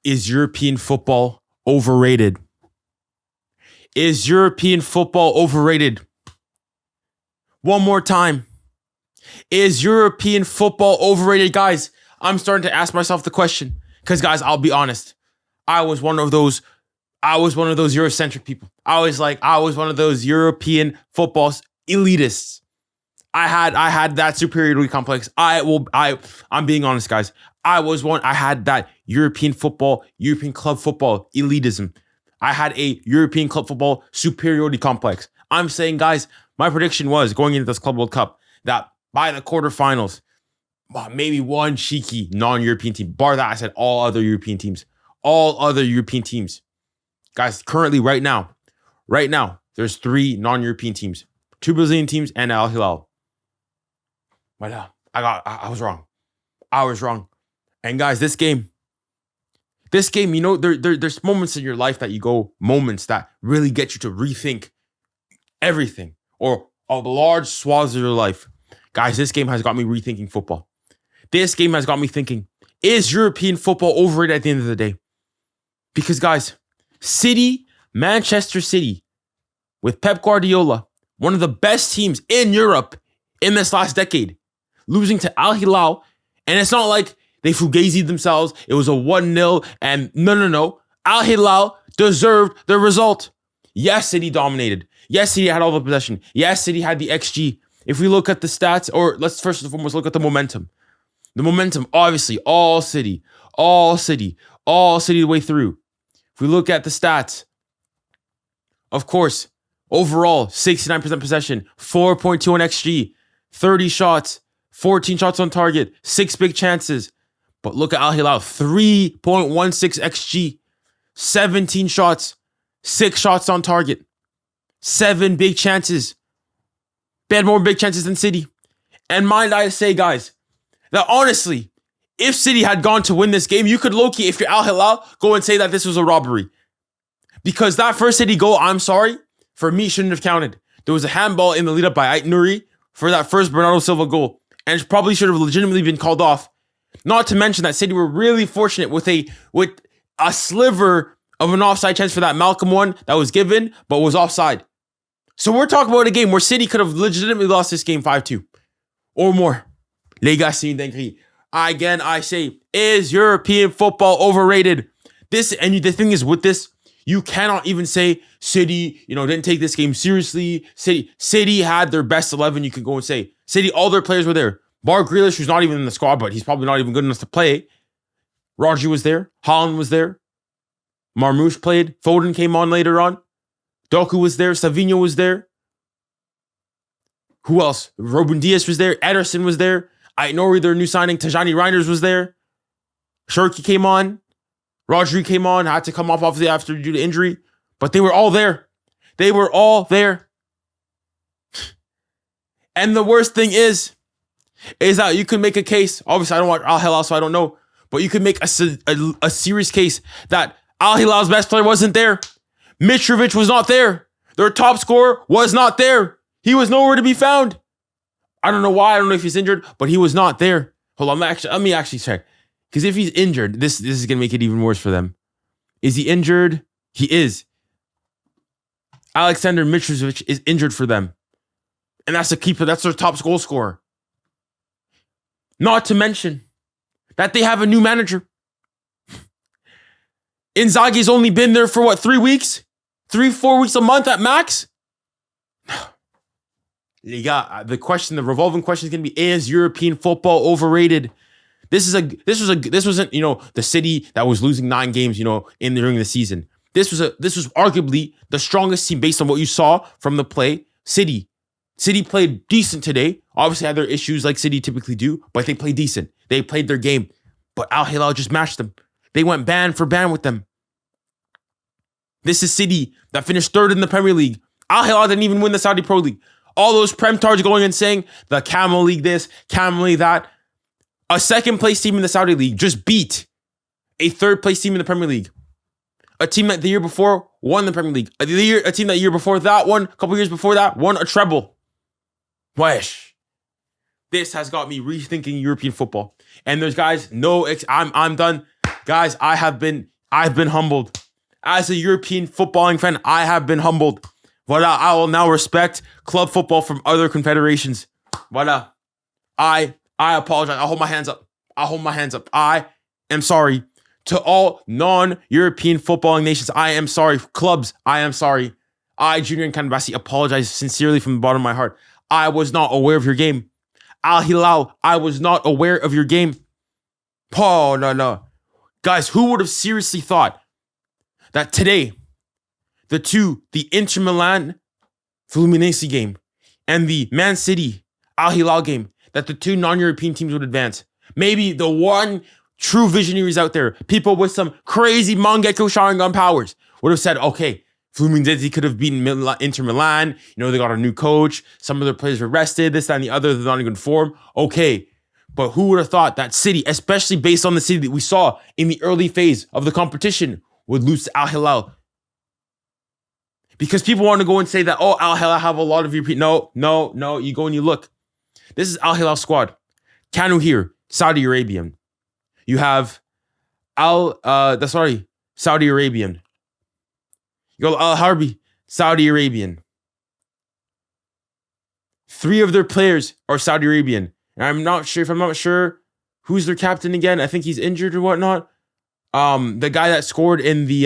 Is European football overrated? Is European football overrated? One more time. Is European football overrated? Guys, I'm starting to ask myself the question. Because, guys, I'll be honest. I was one of those Eurocentric people. I was one of those European football elitists. I had that superiority complex. I'm being honest, guys. I had that European club football elitism. I had a European club football superiority complex. I'm saying, guys, my prediction was going into this Club World Cup that by the quarterfinals, maybe one cheeky non-European team. Bar that, I said all other European teams. All other European teams. Guys, currently, right now, there's 3 non-European teams. 2 Brazilian teams and 𝙀𝙊𝘾𝘼𝙎𝙾. But I was wrong. I was wrong. And guys, this game, you know, there's moments in your life that you go, moments that really get you to rethink everything or a large swaths of your life. Guys, this game has got me rethinking football. This game has got me thinking, is European football overrated at the end of the day? Because, guys, Manchester City, with Pep Guardiola, one of the best teams in Europe in this last decade, losing to 𝙀𝙊𝘾𝘾, and it's not like they fugazied themselves. It was a 1-0, and no. 𝙀𝙀𝘾𝘾 deserved the result. Yes, City dominated. Yes, City had all the possession. Yes, City had the XG. If we look at the stats, or let's first and foremost look at the momentum. The momentum, obviously, all City the way through. If we look at the stats, of course, overall, 69% possession, 4.2 on XG, 30 shots, 14 shots on target, 6 big chances. But look at 𝙀𝙀𝘾𝘾, 3.16 XG, 17 shots, 6 shots on target, 7 big chances. They had more big chances than City. And mind I say, guys, that honestly, if City had gone to win this game, you could low-key, if you're 𝙀𝙀𝘾𝘾, go and say that this was a robbery. Because that first City goal, I'm sorry, for me, shouldn't have counted. There was a handball in the lead-up by 𝙊𝙪𝙨 for that first Bernardo Silva goal. And it probably should have legitimately been called off. Not to mention that City were really fortunate with a sliver of an offside chance for that Malcolm one that was given, but was offside. So we're talking about a game where City could have legitimately lost this game 5-2 or more. Les gars, c'est une dinguerie. Again, I say, is European football overrated? And the thing is with this, you cannot even say City, didn't take this game seriously. City had their best 11. You can go and say City, all their players were there. Bar Grealish, who's not even in the squad, but he's probably not even good enough to play. Rodri was there. Haaland was there. Marmoush played. Foden came on later on. Doku was there. Savinho was there. Who else? Ruben Dias was there. Ederson was there. 𝙊𝙾𝙾, their new signing. Tijani Reinders was there. Cherki came on. Rodri came on. Had to come off after due to injury. But they were all there. They were all there. And the worst thing is that you could make a case. Obviously, I don't watch 𝙀𝙀𝘾𝘾, so I don't know. But you could make a serious case that 𝙀𝙀𝘾𝘾's best player wasn't there. Mitrovic was not there. Their top scorer was not there. He was nowhere to be found. I don't know why. I don't know if he's injured, but he was not there. Hold on. Let me actually check. Because if he's injured, this is going to make it even worse for them. Is he injured? He is. Aleksandar Mitrovic is injured for them. And that's the keeper. That's their top goal scorer. Not to mention that they have a new manager. Inzaghi's only been there for 3 weeks? 3-4 weeks, a month at max? Les gars, the revolving question is going to be, is European football overrated? This wasn't, the City that was losing 9 games, during the season. This was arguably the strongest team based on what you saw from the play. City played decent today. Obviously had their issues like City typically do, but they played decent. They played their game. But 𝙀𝙀𝘾𝘾 just matched them. They went band for band with them. This is City that finished 3rd in the Premier League. 𝙀𝙀𝘾𝘾 didn't even win the Saudi Pro League. All those Prem tards going and saying the Camel League this, Camel League that. A 2nd place team in the Saudi League just beat a 3rd place team in the Premier League. A team that the year before won the Premier League. A team that year before that won, a couple years before that, won a treble. Wesh. This has got me rethinking European football. And there's guys, I'm done. Guys, I have been I've been humbled. As a European footballing fan, I have been humbled. Voilà, I will now respect club football from other confederations. Voilà. I apologize. I'll hold my hands up. I am sorry. To all non-European footballing nations, I am sorry. Clubs, I am sorry. I, Junior Ńkànnì, apologize sincerely from the bottom of my heart. I was not aware of your game. Al-Hilal, I was not aware of your game. Oh, no. Guys, who would have seriously thought that today, the Inter Milan Fluminense game and the Man City Al-Hilal game, that the two non-European teams would advance? Maybe the one true visionaries out there, people with some crazy Mangekyo Sharingan powers, would have said, okay, Fluminense could have beaten Inter Milan. You know, they got a new coach. Some of their players were rested, this, that, and the other. They're not in good form. Okay. But who would have thought that City, especially based on the City that we saw in the early phase of the competition, would lose to Al-Hilal? Because people want to go and say that, oh, Al-Hilal have a lot of European. No. You go and you look. This is Al-Hilal squad. Kanu here, Saudi Arabian. You have Saudi Arabian. You go Al-Harbi, Saudi Arabian. 3 of their players are Saudi Arabian. And I'm not sure who's their captain again. I think he's injured or whatnot. The guy that scored in the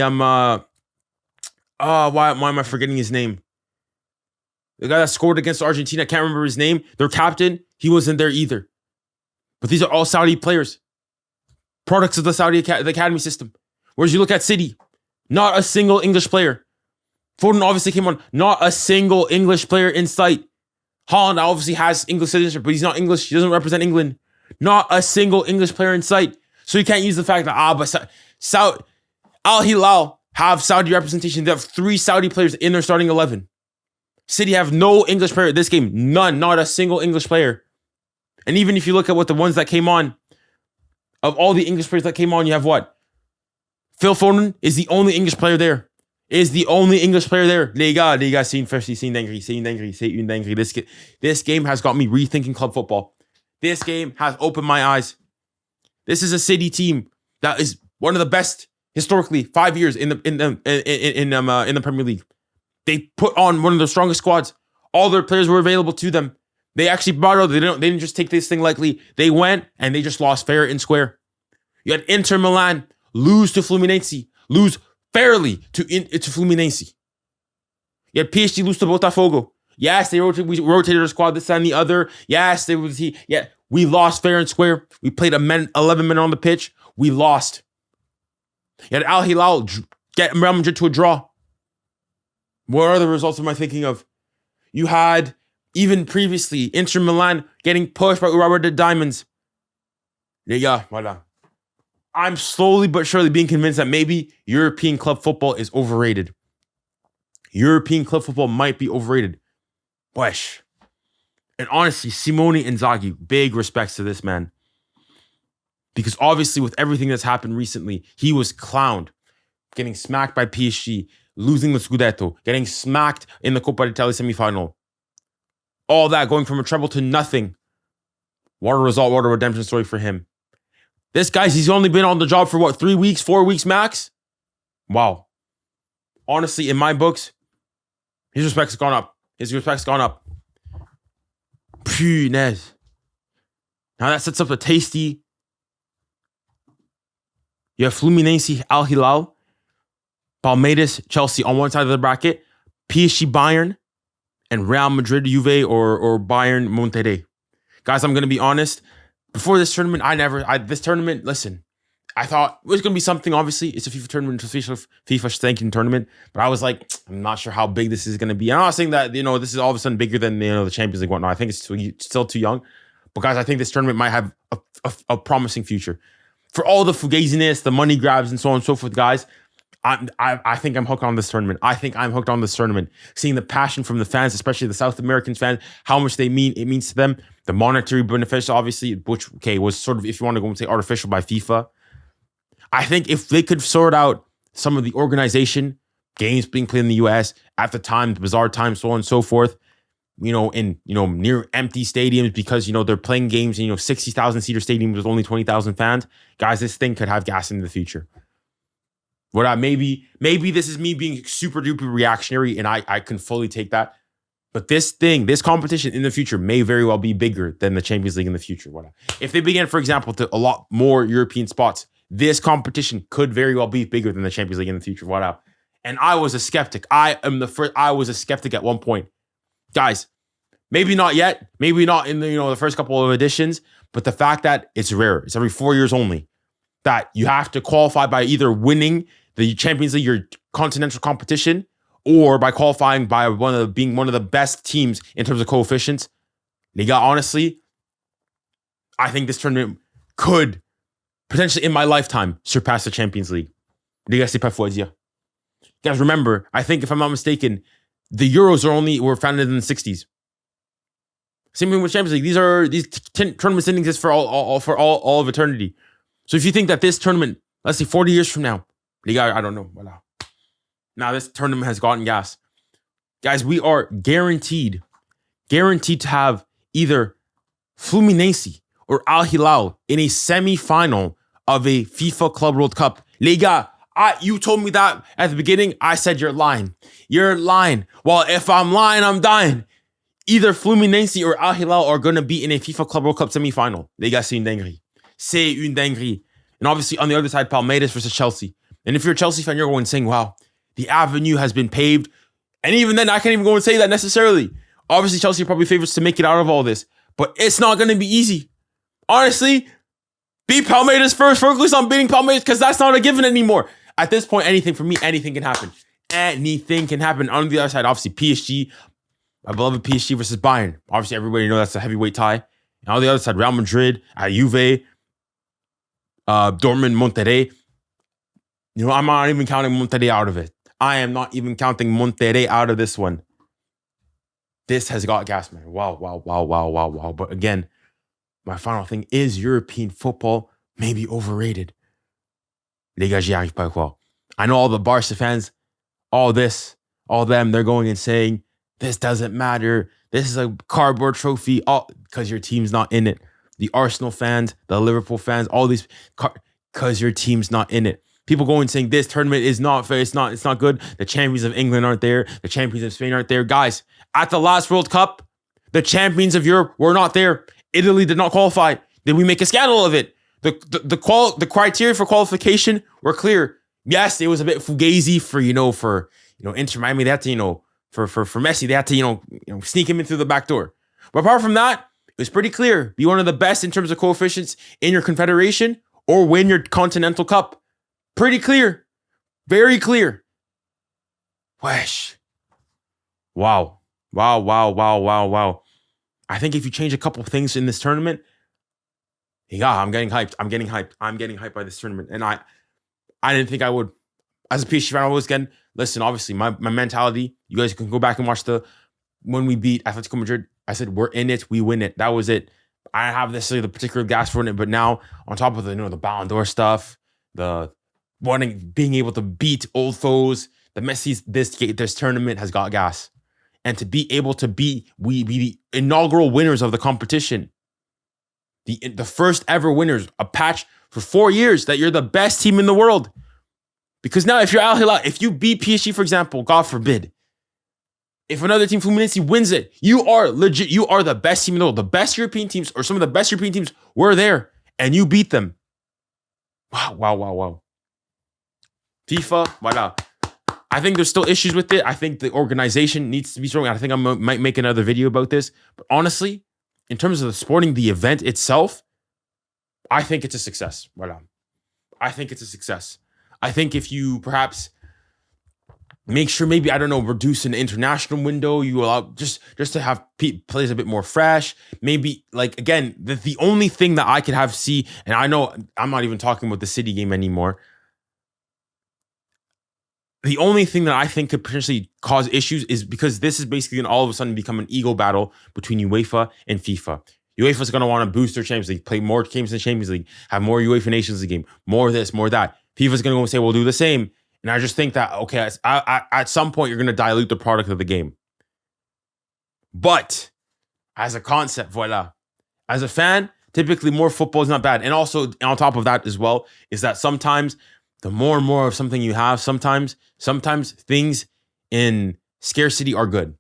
why am I forgetting his name? The guy that scored against Argentina, I can't remember his name. Their captain, he wasn't there either. But these are all Saudi players. Products of the Saudi the academy system. Whereas you look at City, not a single English player. Foden obviously came on, not a single English player in sight. Haaland obviously has English citizenship, but he's not English. He doesn't represent England. Not a single English player in sight. So you can't use the fact that Al-Hilal have Saudi representation. They have 3 Saudi players in their starting 11. City have no English player this game. None. Not a single English player. And even if you look at what the ones that came on, of all the English players that came on, you have what? Phil Foden is the only English player there. Les gars, c'est une dinguerie. This game has got me rethinking club football. This game has opened my eyes. This is a City team that is one of the best historically 5 years in the Premier League. They put on one of the strongest squads. All their players were available to them. They actually brought out. They didn't just take this thing lightly. They went and they just lost fair and square. You had Inter Milan lose to Fluminense, lose fairly to Fluminense. You had PSG lose to Botafogo. Yes, we rotated our squad, this and the other. Yes, we lost fair and square. We played 11 men on the pitch. We lost. You had Al-Hilal get Real Madrid to a draw. What other results am I thinking of? You had, even previously, Inter Milan getting pushed by 𝙀𝙀 Red Diamonds. Yeah, voilà. I'm slowly but surely being convinced that maybe European club football is overrated. European club football might be overrated. Wesh. And honestly, Simone Inzaghi, big respects to this man. Because obviously with everything that's happened recently, he was clowned. Getting smacked by PSG, losing the Scudetto, getting smacked in the Coppa d'Italia semifinal. All that going from a treble to nothing. What a result, what a redemption story for him. This guy's, he's only been on the job for what, 3 weeks, 4 weeks max? Wow. Honestly, in my books, his respect's gone up. Punaise. Now that sets up a tasty. You have Fluminense, Al-Hilal, Palmeiras, Chelsea on one side of the bracket, PSG, Bayern, and Real Madrid, Juve, or Bayern, Monterrey. Guys, I'm going to be honest. Before this tournament, listen, I thought it was going to be something, obviously. It's a FIFA tournament, it's a FIFA ranking tournament. But I was like, I'm not sure how big this is going to be. And I'm not saying that, this is all of a sudden bigger than, the Champions League, whatnot. I think it's still too young. But guys, I think this tournament might have a promising future. For all the fugaziness, the money grabs, and so on and so forth, guys, I think I'm hooked on this tournament. Seeing the passion from the fans, especially the South American fans, how much it means to them. The monetary benefits, obviously, which, was sort of, if you want to go and say artificial by FIFA. I think if they could sort out some of the organization, games being played in the US at the time, the bizarre time, so on and so forth, in near empty stadiums because, they're playing games in, 60,000 seater stadiums with only 20,000 fans. Guys, this thing could have gas into the future. What maybe this is me being super duper reactionary, and I can fully take that. But this competition in the future may very well be bigger than the Champions League in the future. If they begin, for example, to a lot more European spots, this competition could very well be bigger than the Champions League in the future. And I was a skeptic. I was a skeptic at one point. Guys, maybe not yet. Maybe not in the first couple of editions. But the fact that it's rare, it's every 4 years only, that you have to qualify by either winning the Champions League, your continental competition, or by qualifying by being one of the best teams in terms of coefficients. Les gars, honestly, I think this tournament could potentially in my lifetime surpass the Champions League. Les gars, c'est pas faux à dire. Guys, remember, I think if I'm not mistaken, the Euros were founded in the 60s. Same thing with Champions League. These tournaments didn't exist for all of eternity. So if you think that this tournament, let's say 40 years from now, les gars, I don't know. Voilà. Now this tournament has gotten gas. Guys, we are guaranteed to have either Fluminense or Al-Hilal in a semi-final of a FIFA Club World Cup. Les gars, you told me that at the beginning. I said you're lying. You're lying. Well, if I'm lying, I'm dying. Either Fluminense or Al-Hilal are going to be in a FIFA Club World Cup semi-final. Les gars, c'est une dinguerie. C'est une dinguerie. And obviously on the other side, Palmeiras versus Chelsea. And if you're a Chelsea fan, you're going saying, wow, the avenue has been paved. And even then, I can't even go and say that necessarily. Obviously, Chelsea are probably favorites to make it out of all this. But it's not going to be easy. Honestly, beat Palmeiras first. Focus on beating Palmeiras because that's not a given anymore. At this point, anything can happen. Anything can happen. On the other side, obviously, PSG, my beloved PSG versus Bayern. Obviously, everybody knows that's a heavyweight tie. And on the other side, Real Madrid, Juve, Dortmund, Monterrey. I'm not even counting Monterrey out of it. I am not even counting Monterrey out of this one. This has got gas, man. Wow. But again, my final thing is European football may be overrated. Les gars, 𝙎𝙬𝘼𝘾𝘼𝙎𝙬 pas quoi. I know all the Barca fans, all them, they're going and saying, this doesn't matter. This is a cardboard trophy, because your team's not in it. The Arsenal fans, the Liverpool fans, all these, because your team's not in it. People going saying this tournament is not fair. It's not good. The champions of England aren't there. The champions of Spain aren't there. Guys, at the last World Cup, the champions of Europe were not there. Italy did not qualify. Did we make a scandal of it? The criteria for qualification were clear. Yes, it was a bit fugazi for Inter Miami. They had to, for Messi, they had to, sneak him in through the back door. But apart from that, it was pretty clear. Be one of the best in terms of coefficients in your confederation or win your continental cup. Pretty clear. Very clear. Wesh. Wow. I think if you change a couple things in this tournament, yeah, I'm getting hyped. I'm getting hyped by this tournament. And I didn't think I would. As a PSG fan, I was getting, listen, obviously, my mentality, you guys can go back and watch when we beat Atletico Madrid, I said, we're in it, we win it. That was it. I didn't have necessarily the particular gas for it, but now, on top of the Ballon d'Or stuff, the being able to beat old foes, the Messi's, this tournament has got gas. And to be able to be the inaugural winners of the competition, the first ever winners, a patch for 4 years that you're the best team in the world. Because now if you're Al-Hilal, if you beat PSG, for example, God forbid, if another team, Fluminense, wins it, you are legit, you are the best team in the world. The best European teams, or some of the best European teams, were there, and you beat them. Wow. FIFA, voilà. I think there's still issues with it. I think the organization needs to be strong. I think I might make another video about this. But honestly, in terms of the event itself, I think it's a success. Voilà. I think it's a success. I think if you perhaps make sure, maybe, I don't know, reduce an international window, you allow just to have plays a bit more fresh. Maybe, like, again, the only thing that I could see, and I know I'm not even talking about the City game anymore. The only thing that I think could potentially cause issues is because this is basically going to all of a sudden become an ego battle between UEFA and FIFA. UEFA is going to want to boost their Champions League, play more games in the Champions League, have more UEFA Nations League game, more this, more that. FIFA is going to go and say, we'll do the same. And I just think that, okay, at some point, you're going to dilute the product of the game. But as a concept, voila. As a fan, typically more football is not bad. And also, on top of that as well, is that sometimes the more and more of something you have, sometimes things in scarcity are good.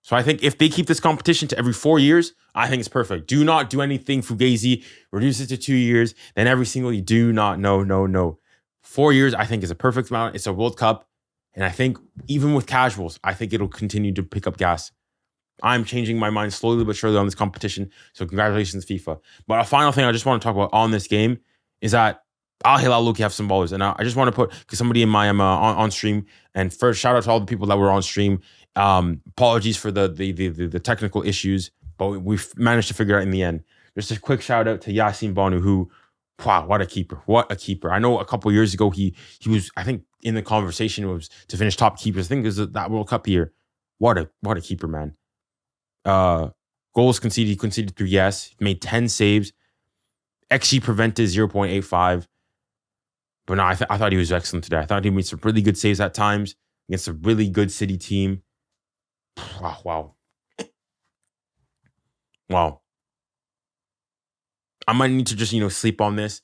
So I think if they keep this competition to every 4 years, I think it's perfect. Do not do anything fugazi. Reduce it to 2 years. Then every single you do not. No. 4 years, I think, is a perfect amount. It's a World Cup. And I think even with casuals, I think it'll continue to pick up gas. I'm changing my mind slowly but surely on this competition. So congratulations, FIFA. But a final thing I just want to talk about on this game is that 𝙬𝙬𝘿𝘾𝘼𝙎 have some ballers. And I just want to put, because somebody in my on stream, and first shout out to all the people that were on stream. Apologies for the technical issues, but we've managed to figure it out in the end. Just a quick shout out to Yassine Bonu, who, wow, what a keeper. What a keeper. I know a couple of years ago, he was, I think, in the conversation was to finish top keepers. I think it was that World Cup year. What a keeper, man. Goals conceded, he conceded 3, yes. Made 10 saves. XG prevented 0.85. But no, I thought he was excellent today. I thought he made some really good saves at times against a really good City team. Wow. I might need to just, sleep on this,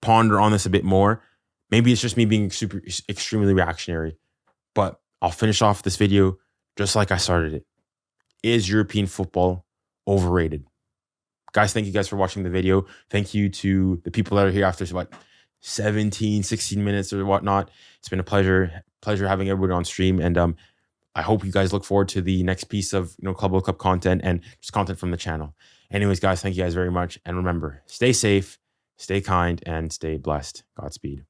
ponder on this a bit more. Maybe it's just me being extremely reactionary. But I'll finish off this video just like I started it. Is European football overrated? Guys, thank you guys for watching the video. Thank you to the people that are here after 17, 16 minutes or whatnot. It's been a pleasure having everybody on stream. And I hope you guys look forward to the next piece of Club World Cup content and just content from the channel. Anyways, guys, thank you guys very much. And remember, stay safe, stay kind, and stay blessed. Godspeed.